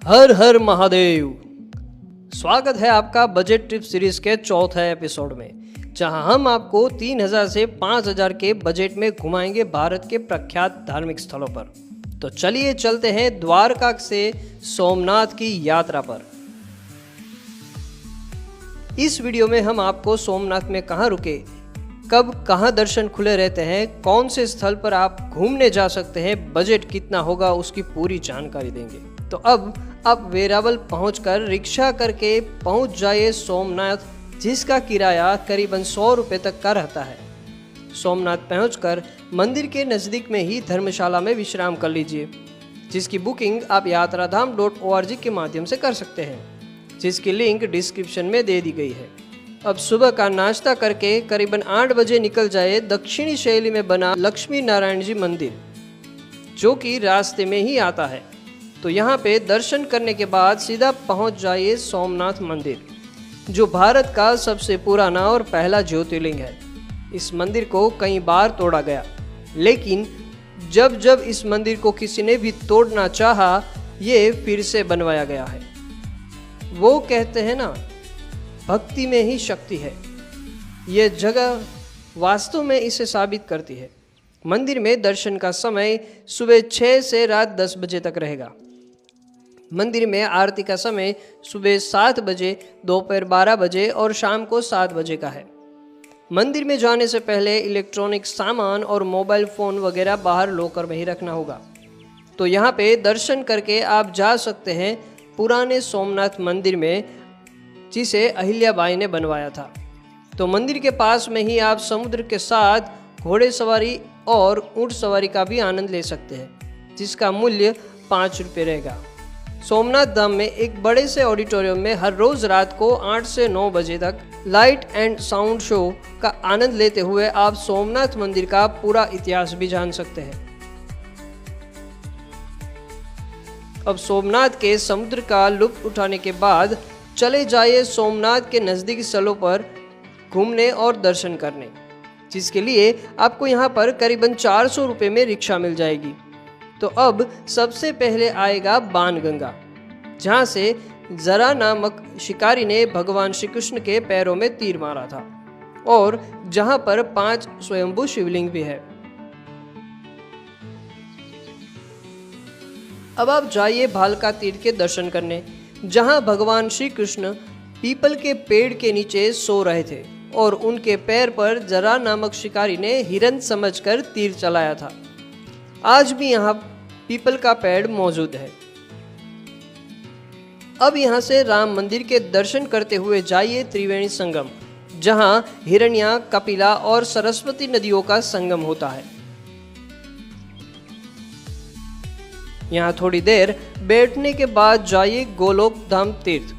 हर हर महादेव। स्वागत है आपका बजट ट्रिप सीरीज के चौथे एपिसोड में, जहां हम आपको 3000 से 5000 के बजट में घुमाएंगे भारत के प्रख्यात धार्मिक स्थलों पर। तो चलिए चलते हैं द्वारका से सोमनाथ की यात्रा पर। इस वीडियो में हम आपको सोमनाथ में कहाँ रुके, कब कहाँ दर्शन खुले रहते हैं, कौन से स्थल पर आप घूमने जा सकते हैं, बजट कितना होगा, उसकी पूरी जानकारी देंगे। तो अब आप वेरावल पहुंचकर रिक्शा करके पहुंच जाइए सोमनाथ, जिसका किराया करीबन 100 रुपये तक का रहता है। सोमनाथ पहुंचकर मंदिर के नज़दीक में ही धर्मशाला में विश्राम कर लीजिए, जिसकी बुकिंग आप yatratham.org के माध्यम से कर सकते हैं, जिसकी लिंक डिस्क्रिप्शन में दे दी गई है। अब सुबह का नाश्ता करके करीबन 8 बजे निकल जाए दक्षिणी शैली में बना लक्ष्मी नारायण जी मंदिर, जो कि रास्ते में ही आता है। तो यहाँ पे दर्शन करने के बाद सीधा पहुँच जाइए सोमनाथ मंदिर, जो भारत का सबसे पुराना और पहला ज्योतिर्लिंग है। इस मंदिर को कई बार तोड़ा गया, लेकिन जब जब इस मंदिर को किसी ने भी तोड़ना चाहा, ये फिर से बनवाया गया है। वो कहते हैं ना, भक्ति में ही शक्ति है। ये जगह वास्तव में इसे साबित करती है। मंदिर में दर्शन का समय सुबह 6 से रात 10 बजे तक रहेगा। मंदिर में आरती का समय सुबह 7 बजे, दोपहर 12 बजे और शाम को 7 बजे का है। मंदिर में जाने से पहले इलेक्ट्रॉनिक सामान और मोबाइल फ़ोन वगैरह बाहर लॉकर में ही रखना होगा। तो यहाँ पे दर्शन करके आप जा सकते हैं पुराने सोमनाथ मंदिर में, जिसे अहिल्याबाई ने बनवाया था। तो मंदिर के पास में ही आप समुद्र के साथ घोड़े सवारी और ऊंट सवारी का भी आनंद ले सकते हैं, जिसका मूल्य 5 रुपये रहेगा। सोमनाथ धाम में एक बड़े से ऑडिटोरियम में हर रोज रात को 8 से 9 बजे तक लाइट एंड साउंड शो का आनंद लेते हुए आप सोमनाथ मंदिर का पूरा इतिहास भी जान सकते हैं। अब सोमनाथ के समुद्र का लुत्फ उठाने के बाद चले जाइए सोमनाथ के नज़दीकी स्थलों पर घूमने और दर्शन करने, जिसके लिए आपको यहाँ पर करीबन 400 रुपये में रिक्शा मिल जाएगी। तो अब सबसे पहले आएगा बाणगंगा, जहाँ से जरा नामक शिकारी ने भगवान श्री कृष्ण के पैरों में तीर मारा था, और जहाँ पर 5 स्वयंभू शिवलिंग भी है। अब आप जाइए भालका तीर्थ के दर्शन करने, जहाँ भगवान श्री कृष्ण पीपल के पेड़ के नीचे सो रहे थे और उनके पैर पर जरा नामक शिकारी ने हिरन समझकर तीर चलाया था। आज भी यहाँ पीपल का पेड़ मौजूद है। अब यहाँ से राम मंदिर के दर्शन करते हुए जाइए त्रिवेणी संगम, जहाँ हिरण्या, कपिला और सरस्वती नदियों का संगम होता है। यहाँ थोड़ी देर बैठने के बाद जाइए गोलोक धाम तीर्थ,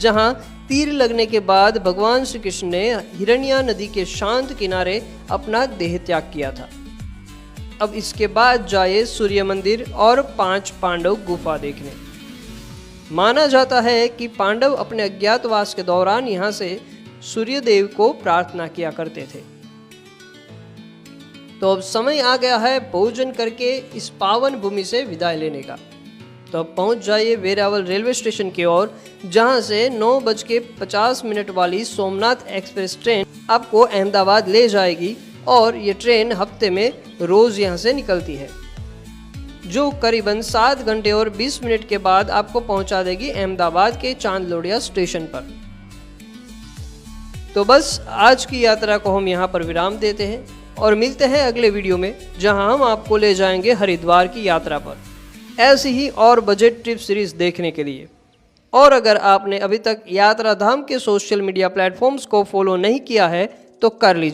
जहाँ तीर लगने के बाद भगवान श्री कृष्ण ने हिरण्या नदी के शांत किनारे अपना देह त्याग किया था। अब इसके बाद जाइए सूर्य मंदिर और 5 पांडव गुफा देखने। माना जाता है कि पांडव अपने अज्ञातवास के दौरान यहाँ से सूर्यदेव को प्रार्थना किया करते थे। तो अब समय आ गया है भोजन करके इस पावन भूमि से विदाई लेने का। तो अब पहुंच जाइए वेरावल रेलवे स्टेशन की ओर, जहां से 9:50 वाली सोमनाथ एक्सप्रेस ट्रेन आपको अहमदाबाद ले जाएगी, और ये ट्रेन हफ्ते में रोज यहां से निकलती है, जो करीबन 7 घंटे और 20 मिनट के बाद आपको पहुंचा देगी अहमदाबाद के चांदलोडिया स्टेशन पर। तो बस आज की यात्रा को हम यहाँ पर विराम देते हैं और मिलते हैं अगले वीडियो में, जहां हम आपको ले जाएंगे हरिद्वार की यात्रा पर, ऐसी ही और बजट ट्रिप सीरीज देखने के लिए। और अगर आपने अभी तक यात्रा धाम के सोशल मीडिया प्लेटफॉर्म्स को फॉलो नहीं किया है, तो कर लीजिए।